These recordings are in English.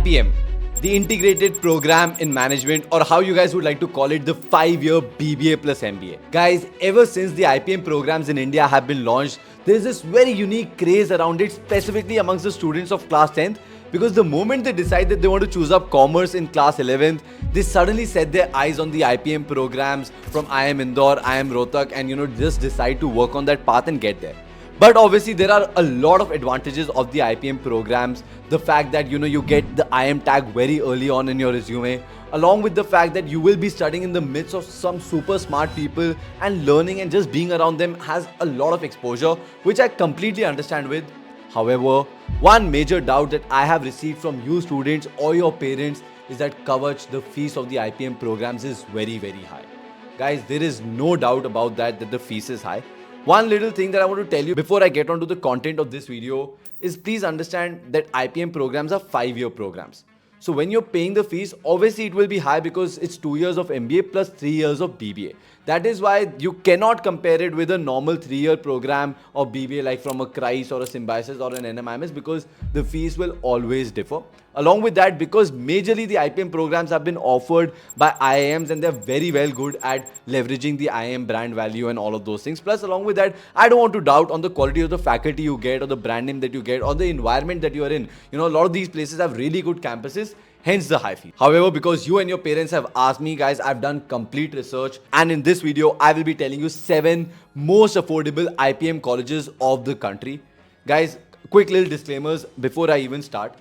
IPM, the Integrated Program in Management, or how you guys would like to call it, the 5-year BBA plus MBA. Guys, ever since the IPM programs in India have been launched, there is this very unique craze around it, specifically amongst the students of class 10th. Because the moment they decide that they want to choose up commerce in class 11th, they suddenly set their eyes on the IPM programs from IIM Indore, IIM Rohtak, and just decide to work on that path and get there. But obviously there are a lot of advantages of the IPM programs. The fact that you get the IIM tag very early on in your resume, along with the fact that you will be studying in the midst of some super smart people, and learning and just being around them has a lot of exposure, which I completely understand with. However, one major doubt that I have received from you students or your parents is that Kavach, the fees of the IPM programs is very, very high. Guys, there is no doubt about that the fees is high. One little thing that I want to tell you before I get onto the content of this video is please understand that IPM programs are 5-year programs. So when you're paying the fees, obviously it will be high because it's 2 years of MBA plus 3 years of BBA. That is why you cannot compare it with a normal 3-year program of BBA like from a CRISE or a Symbiosis or an NMIMS, because the fees will always differ. Along with that, because majorly the IPM programs have been offered by IIMs and they're very well good at leveraging the IIM brand value and all of those things. Plus, along with that, I don't want to doubt on the quality of the faculty you get or the brand name that you get or the environment that you are in. A lot of these places have really good campuses. Hence the high fee. However, because you and your parents have asked me, guys, I've done complete research, and in this video, I will be telling you 7 most affordable IPM colleges of the country. Guys, quick little disclaimers before I even start.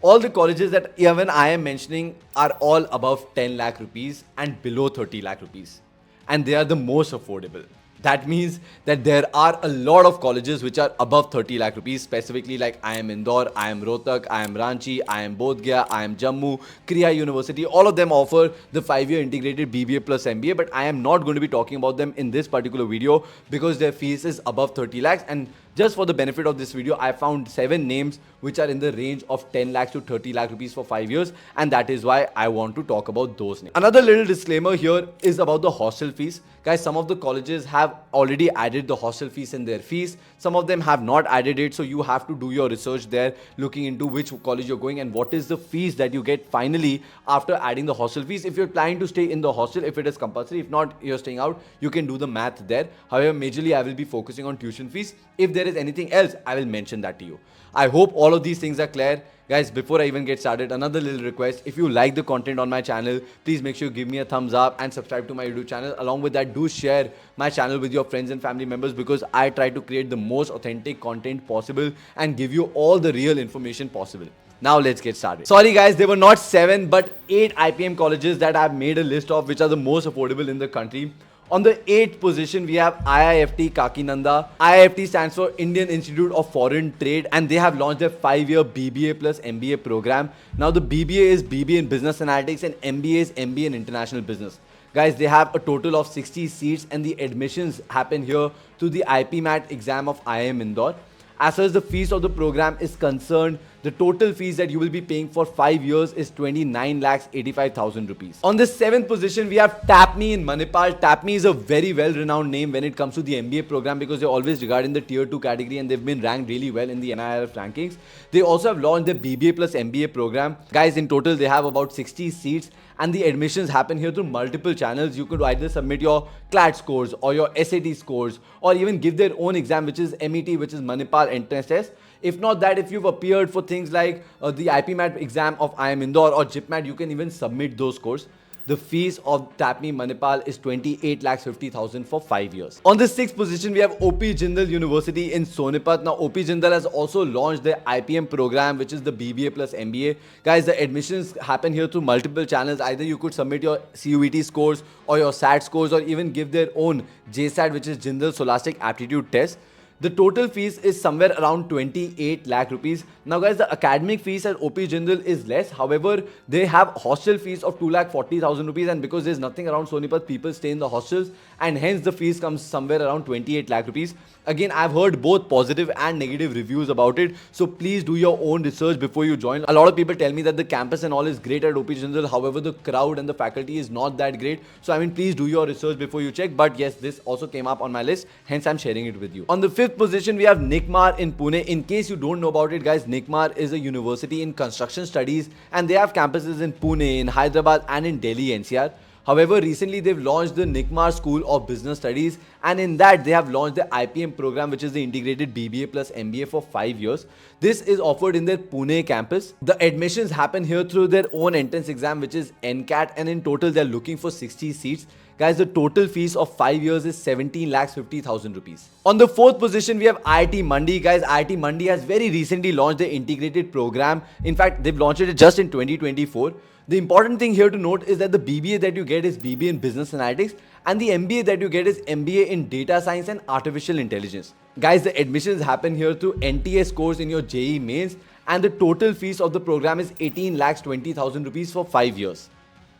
All the colleges that even I am mentioning are all above 10 lakh rupees and below 30 lakh rupees. And they are the most affordable. That means that there are a lot of colleges which are above 30 lakh rupees, specifically like IIM Indore, IIM Rohtak, IIM Ranchi, IIM Bodh Gaya, IIM Jammu, Kriya University. All of them offer the 5-year integrated BBA plus MBA, but I am not going to be talking about them in this particular video because their fees is above 30 lakhs. And just for the benefit of this video, I found 7 names which are in the range of 10 lakhs to 30 lakh rupees for 5 years, and that is why I want to talk about those names. Another little disclaimer here is about the hostel fees. Guys, some of the colleges have already added the hostel fees in their fees. Some of them have not added it, so you have to do your research there, looking into which college you're going and what is the fees that you get finally after adding the hostel fees. If you're planning to stay in the hostel, if it is compulsory, if not, you're staying out, you can do the math there. However, majorly I will be focusing on tuition fees. If there is anything else, I will mention that to you. I hope all of these things are clear. Guys, before I even get started, another little request. If you like the content on my channel, please make sure you give me a thumbs up and subscribe to my YouTube channel. Along with that, do share my channel with your friends and family members, because I try to create the most authentic content possible and give you all the real information possible. Now let's get started. Sorry guys, there were not 7 but 8 IPM colleges that I've made a list of which are the most affordable in the country. On the 8th position, we have IIFT Kakinada. IIFT stands for Indian Institute of Foreign Trade, and they have launched their 5-year BBA plus MBA program. Now the BBA is BBA in Business Analytics and MBA is MBA in International Business. Guys, they have a total of 60 seats and the admissions happen here through the IPMAT exam of IIM Indore. As far as the fees of the program is concerned, the total fees that you will be paying for 5 years is 29,85,000 rupees. On the 7th position, we have TAPMI in Manipal. TAPMI is a very well-renowned name when it comes to the MBA program because they always regard in the tier 2 category and they've been ranked really well in the NIRF rankings. They also have launched the BBA plus MBA program. Guys, in total, they have about 60 seats and the admissions happen here through multiple channels. You could either submit your CLAT scores or your SAT scores or even give their own exam, which is MET, which is Manipal Entrance Test. If not that, if you've appeared for things like the IPMAT exam of IIM Indore or JIPMAT, you can even submit those scores. The fees of TAPMI Manipal is 28,50,000 for 5 years. On the 6th position, we have OP Jindal University in Sonipat. Now, OP Jindal has also launched their IPM program, which is the BBA plus MBA. Guys, the admissions happen here through multiple channels. Either you could submit your CUET scores or your SAT scores or even give their own JSAT, which is Jindal Scholastic Aptitude Test. The total fees is somewhere around 28 lakh rupees. Now guys, the academic fees at OP Jindal is less. However, they have hostel fees of 2,40,000 rupees, and because there's nothing around Sonipat, people stay in the hostels and hence the fees comes somewhere around 28 lakh rupees. Again, I've heard both positive and negative reviews about it. So please do your own research before you join. A lot of people tell me that the campus and all is great at OP Jindal. However, the crowd and the faculty is not that great. So I mean, please do your research before you check. But yes, this also came up on my list. Hence, I'm sharing it with you. On the 5th fifth position, we have NICMAR in Pune. In case you don't know about it, guys, NICMAR is a university in construction studies and they have campuses in Pune, in Hyderabad and in Delhi NCR. However, recently they've launched the NICMAR School of Business Studies, and in that they have launched the IPM program, which is the Integrated BBA plus MBA for 5 years. This is offered in their Pune campus. The admissions happen here through their own entrance exam, which is NCAT, and in total they're looking for 60 seats. Guys, the total fees of 5 years is 17,50,000 rupees. On the fourth position, we have IIT Mandi. Guys, IIT Mandi has very recently launched the integrated program. In fact, they've launched it just in 2024. The important thing here to note is that the BBA that you get is BBA in Business Analytics, and the MBA that you get is MBA in Data Science and Artificial Intelligence. Guys, the admissions happen here through NTA scores in your JEE mains, and the total fees of the program is 18,20,000 rupees for 5 years.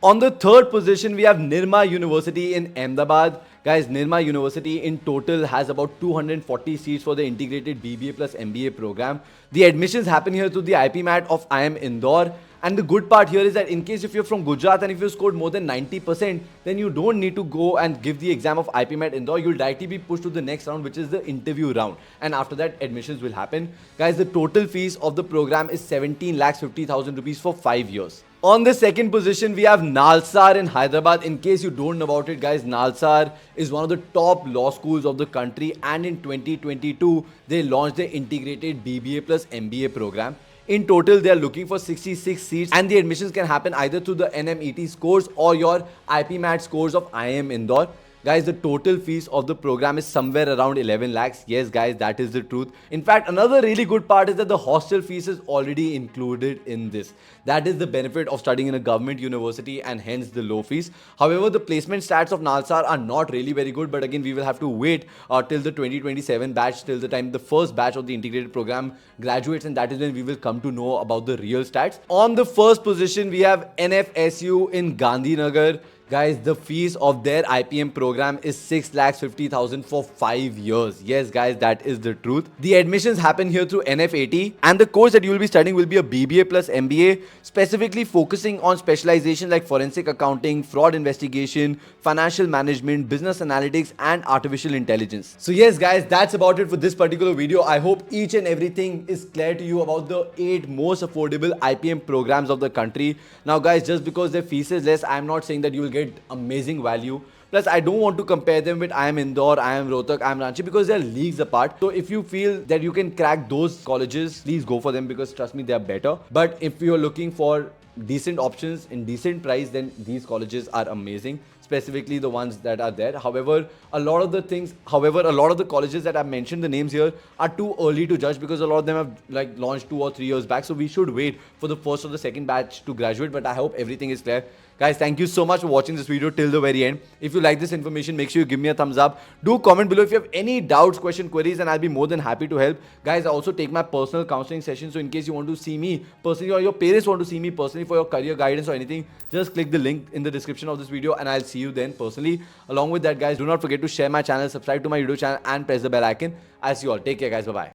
On the third position, we have Nirma University in Ahmedabad. Guys, Nirma University in total has about 240 seats for the integrated BBA plus MBA program. The admissions happen here through the IPMAT of IIM Indore. And the good part here is that in case if you're from Gujarat and if you scored more than 90%, then you don't need to go and give the exam of IPMAT Indore. You'll directly be pushed to the next round, which is the interview round. And after that, admissions will happen. Guys, the total fees of the program is 17,50,000 rupees for 5 years. On the second position, we have NALSAR in Hyderabad. In case you don't know about it, guys, NALSAR is one of the top law schools of the country. And in 2022, they launched the integrated BBA plus MBA program. In total, they are looking for 66 seats, and the admissions can happen either through the NMET scores or your IPMAT scores of IIM Indore. Guys, the total fees of the program is somewhere around 11 lakhs. Yes, guys, that is the truth. In fact, another really good part is that the hostel fees is already included in this. That is the benefit of studying in a government university and hence the low fees. However, the placement stats of NALSAR are not really very good. But again, we will have to wait till the 2027 batch, till the time the first batch of the integrated program graduates. And that is when we will come to know about the real stats. On the first position, we have NFSU in Gandhinagar. Guys, the fees of their IPM program is 6,50,000 for 5 years. Yes, guys, that is the truth. The admissions happen here through NFAT, and the course that you will be studying will be a BBA plus MBA, specifically focusing on specialization like forensic accounting, fraud investigation, financial management, business analytics, and artificial intelligence. So yes, guys, that's about it for this particular video. I hope each and everything is clear to you about the 8 most affordable IPM programs of the country. Now, guys, just because their fees is less, I'm not saying that you will get amazing value. Plus, I don't want to compare them with IIM Indore, IIM Rohtak, IIM Ranchi, because they're leagues apart. So if you feel that you can crack those colleges, please go for them, because trust me, they're better. But if you're looking for decent options in decent price, then these colleges are amazing, specifically the ones that are there. However, a lot of the colleges that I've mentioned the names here are too early to judge, because a lot of them have like launched 2 or 3 years back. So we should wait for the first or the second batch to graduate. But I hope everything is clear. Guys, thank you so much for watching this video till the very end. If you like this information, make sure you give me a thumbs up. Do comment below if you have any doubts, questions, queries, and I'll be more than happy to help. Guys, I also take my personal counseling session. So in case you want to see me personally, or your parents want to see me personally for your career guidance or anything, just click the link in the description of this video and I'll see you then personally. Along with that, guys, do not forget to share my channel, subscribe to my YouTube channel, and press the bell icon. I'll see you all. Take care, guys. Bye-bye.